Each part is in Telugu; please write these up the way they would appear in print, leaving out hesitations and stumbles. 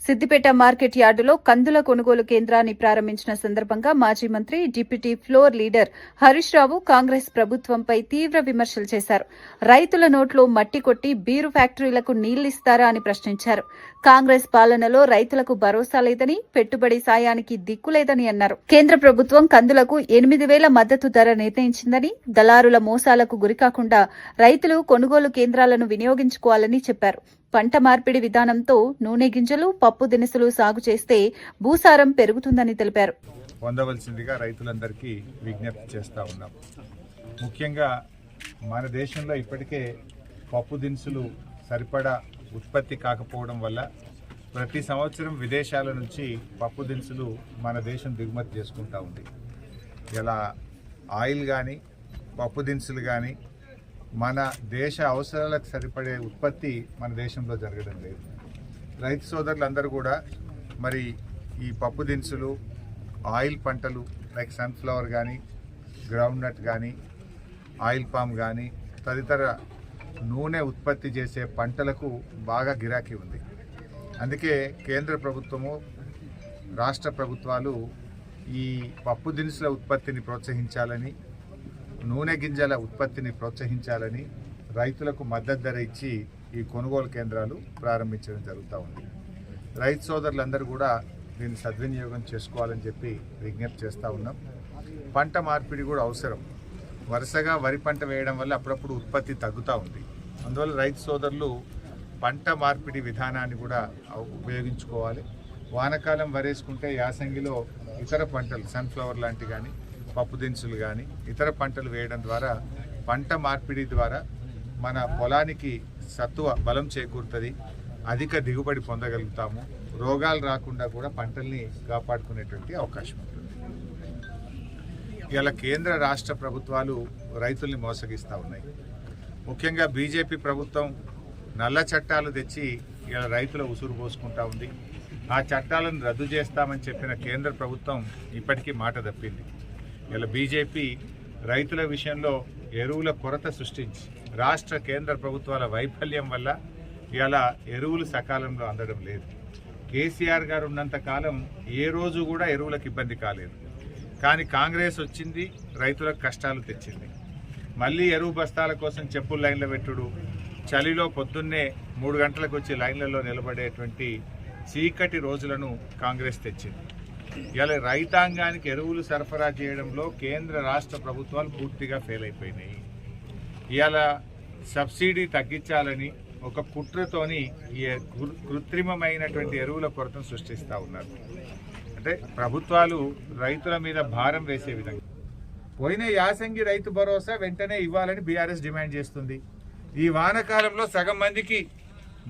సిద్దిపేట మార్కెట్ యార్డులో కందుల కొనుగోలు కేంద్రాన్ని ప్రారంభించిన సందర్భంగా మాజీ మంత్రి deputy floor leader Harish Rao Congress ప్రభుత్వంపై తీవ్ర విమర్శలు చేశారు. రైతుల నోట్లో మట్టి కొట్టి బీరు ఫ్యాక్టరీలకు నీళ్లిస్తారా అని ప్రశ్నించారు. కాంగ్రెస్ పాలనలో రైతులకు భరోసా లేదని, పెట్టుబడి సాయానికి దిక్కులేదని అన్నారు. కేంద్ర ప్రభుత్వం కందులకు 8,000 మద్దతు ధర నిర్ణయించిందని, దళారుల మోసాలకు గురికాకుండా రైతులు కొనుగోలు కేంద్రాలను వినియోగించుకోవాలని చెప్పారు. పంట మార్పిడి విధానంతో నూనె గింజలు, పప్పు దినుసులు సాగు చేస్తే భూసారం పెరుగుతుందని తెలిపారు. పొందవలసిందిగా రైతులందరికీ విజ్ఞప్తి చేస్తా ఉన్నాం. ముఖ్యంగా మన దేశంలో ఇప్పటికే పప్పు దినుసులు సరిపడా ఉత్పత్తి కాకపోవడం వల్ల ప్రతి సంవత్సరం విదేశాల నుంచి పప్పు దినుసులు మన దేశం దిగుమతి చేసుకుంటా ఉంది. ఇలా ఆయిల్ కానీ పప్పు దినుసులు కానీ మన దేశ అవసరాలకు సరిపడే ఉత్పత్తి మన దేశంలో జరగడం లేదు. రైతు సోదరులందరూ కూడా మరి ఈ పప్పు దినుసులు, ఆయిల్ పంటలు లైక్ సన్ఫ్లవర్ కానీ, గ్రౌండ్ నట్ కానీ, ఆయిల్ పామ్ కానీ తదితర నూనె ఉత్పత్తి చేసే పంటలకు బాగా గిరాకీ ఉంది. అందుకే కేంద్ర ప్రభుత్వము, రాష్ట్ర ప్రభుత్వాలు ఈ పప్పు దినుసుల ఉత్పత్తిని ప్రోత్సహించాలని, నూనె గింజల ఉత్పత్తిని ప్రోత్సహించాలని రైతులకు మద్దతు ధర ఇచ్చి ఈ కొనుగోలు కేంద్రాలు ప్రారంభించడం జరుగుతూ ఉంది. రైతు సోదరులందరూ కూడా దీన్ని సద్వినియోగం చేసుకోవాలని చెప్పి విజ్ఞప్తి చేస్తూ ఉన్నాం. పంట మార్పిడి కూడా అవసరం. వరుసగా వరి పంట వేయడం వల్ల అప్పుడప్పుడు ఉత్పత్తి తగ్గుతూ ఉంది. అందువల్ల రైతు సోదరులు పంట మార్పిడి విధానాన్ని కూడా ఉపయోగించుకోవాలి. వానాకాలం వరేసుకుంటే యాసంగిలో ఇతర పంటలు సన్ఫ్లవర్ లాంటి కానీ, పప్పు దినుసులు కానీ ఇతర పంటలు వేయడం ద్వారా పంట మార్పిడి ద్వారా మన పొలానికి సత్తువ బలం చేకూరుతుంది, అధిక దిగుబడి పొందగలుగుతాము, రోగాలు రాకుండా కూడా పంటల్ని కాపాడుకునేటువంటి అవకాశం ఉంటుంది. ఇలా కేంద్ర రాష్ట్ర ప్రభుత్వాలు రైతుల్ని మోసగిస్తూ ఉన్నాయి. ముఖ్యంగా బీజేపీ ప్రభుత్వం నల్ల చట్టాలు తెచ్చి ఇలా రైతుల ఉసురు పోసుకుంటా ఉంది. ఆ చట్టాలను రద్దు చేస్తామని చెప్పిన కేంద్ర ప్రభుత్వం ఇప్పటికీ మాట తప్పింది. ఇలా బీజేపీ రైతుల విషయంలో ఎరువుల కొరత సృష్టించి రాష్ట్ర కేంద్ర ప్రభుత్వాల వైఫల్యం వల్ల ఇలా ఎరువులు సకాలంలో అందడం లేదు. కేసీఆర్ గారు ఉన్నంత కాలం ఏ రోజు కూడా ఎరువులకు ఇబ్బంది కాలేదు. కానీ కాంగ్రెస్ వచ్చింది, రైతులకు కష్టాలు తెచ్చింది. మళ్ళీ ఎరువు బస్తాల కోసం చెప్పులు లైన్లో పెట్టుడు, చలిలో పొద్దున్నే 3 గంటలకు వచ్చి లైన్లలో నిలబడేటువంటి చీకటి రోజులను కాంగ్రెస్ తెచ్చింది. ఇలా రైతాంగానికి ఎరువులు సరఫరా చేయడంలో కేంద్ర రాష్ట్ర ప్రభుత్వాలు పూర్తిగా ఫెయిల్ అయిపోయినాయి. ఇవాళ సబ్సిడీ తగ్గించాలని ఒక కుట్రతోని ఈ కృత్రిమమైనటువంటి ఎరువుల కొరతను సృష్టిస్తూ ఉన్నారు. అంటే ప్రభుత్వాలు రైతుల మీద భారం వేసే విధంగా. పోయిన యాసంగి రైతు భరోసా వెంటనే ఇవ్వాలని బీఆర్ఎస్ డిమాండ్ చేస్తుంది. ఈ వానాకాలంలో సగం మందికి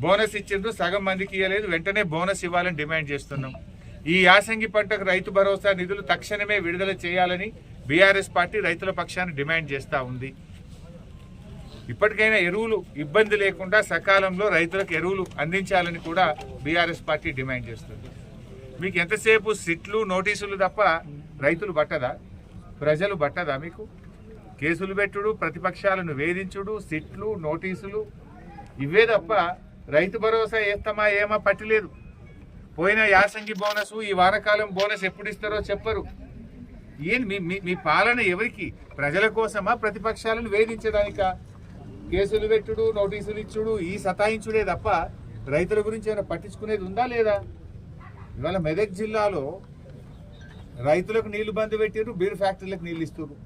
బోనస్ ఇచ్చిండ్రు, సగం మందికి ఇవ్వలేదు. వెంటనే బోనస్ ఇవ్వాలని డిమాండ్ చేస్తున్నాం. ఈ యాసంగి పంటకు రైతు భరోసా నిధులు తక్షణమే విడుదల చేయాలని బీఆర్ఎస్ పార్టీ రైతుల పక్షాన్ని డిమాండ్ చేస్తూ ఉంది. ఇప్పటికైనా ఎరువులు ఇబ్బంది లేకుండా సకాలంలో రైతులకు ఎరువులు అందించాలని కూడా బీఆర్ఎస్ పార్టీ డిమాండ్ చేస్తుంది. మీకు ఎంతసేపు సిట్లు, నోటీసులు తప్ప రైతులు బట్టదా, ప్రజలు బట్టదా? మీకు కేసులు పెట్టుడు, ప్రతిపక్షాలను వేధించుడు, సిట్లు, నోటీసులు ఇవే తప్ప రైతు భరోసా వేస్తామా ఏమా పట్టిలేదు. పోయిన యాసంగి బోనస్, ఈ వానాకాలం బోనస్ ఎప్పుడు ఇస్తారో చెప్పరు. మీ పాలన ఎవరికి? ప్రజల కోసమా, ప్రతిపక్షాలను వేధించడానికా? కేసులు పెట్టుడు, నోటీసులు ఇచ్చుడు, ఈ సతాయించుడే తప్ప రైతుల గురించి ఏమైనా పట్టించుకునేది ఉందా లేదా? ఇవాళ మెదక్ జిల్లాలో రైతులకు నీళ్లు బంద్ పెట్టారు, బీర్ ఫ్యాక్టరీలకు నీళ్లు ఇస్తున్నారు.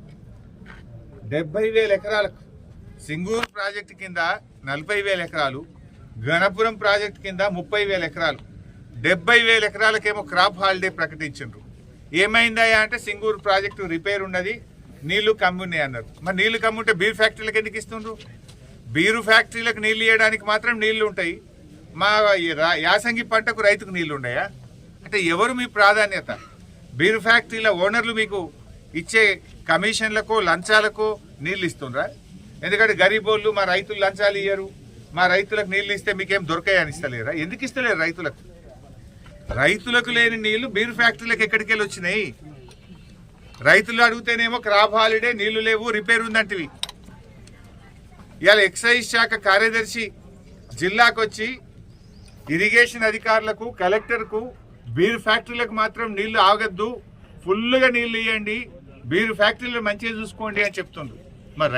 70,000 ఎకరాలకు సింగూరు ప్రాజెక్టు కింద 40,000 ఎకరాలు, గణపురం ప్రాజెక్టు కింద 30,000 ఎకరాలు, 70,000 ఎకరాలకేమో క్రాప్ హాలిడే ప్రకటించారు. ఏమైందా అంటే సింగూరు ప్రాజెక్టు రిపేర్ ఉన్నది, నీళ్లు కమ్మున్నాయి అన్నారు. మరి నీళ్లు కమ్ముంటే బీర్ ఫ్యాక్టరీలకు ఎందుకు ఇస్తుండ్రు? బీరు ఫ్యాక్టరీలకు నీళ్లు ఇవ్వడానికి మాత్రం నీళ్లు ఉంటాయి, మా యాసంగి పంటకు రైతుకు నీళ్లు ఉన్నాయా? అంటే ఎవరు మీ ప్రాధాన్యత? బీరు ఫ్యాక్టరీల ఓనర్లు మీకు ఇచ్చే కమిషన్లకో లంచాలకో నీళ్ళు ఇస్తుండ్రా? ఎందుకంటే గరీబోళ్ళు మా రైతులు లంచాలు ఇయ్యరు, మా రైతులకు నీళ్ళు ఇస్తే మీకేం దొరకాయని ఇస్తలేరా? ఎందుకు ఇస్తలేరు రైతులకు? రైతులకు లేని నీళ్లు బీర్ ఫ్యాక్టరీలకు ఎక్కడికి వెళ్ళి వచ్చినాయి? రైతులు అడిగితేనేమో క్రాప్ హాలిడే, నీళ్లు లేవు, రిపేర్ ఉందంటివి. ఇవాళ ఎక్సైజ్ శాఖ కార్యదర్శి జిల్లాకు వచ్చి ఇరిగేషన్ అధికారులకు, కలెక్టర్కు బీర్ ఫ్యాక్టరీలకు మాత్రం నీళ్లు ఆగద్దు, ఫుల్గా నీళ్లు ఇవ్వండి, బీర్ ఫ్యాక్టరీలు మంచిగా చూసుకోండి అని చెప్తుండ్రు.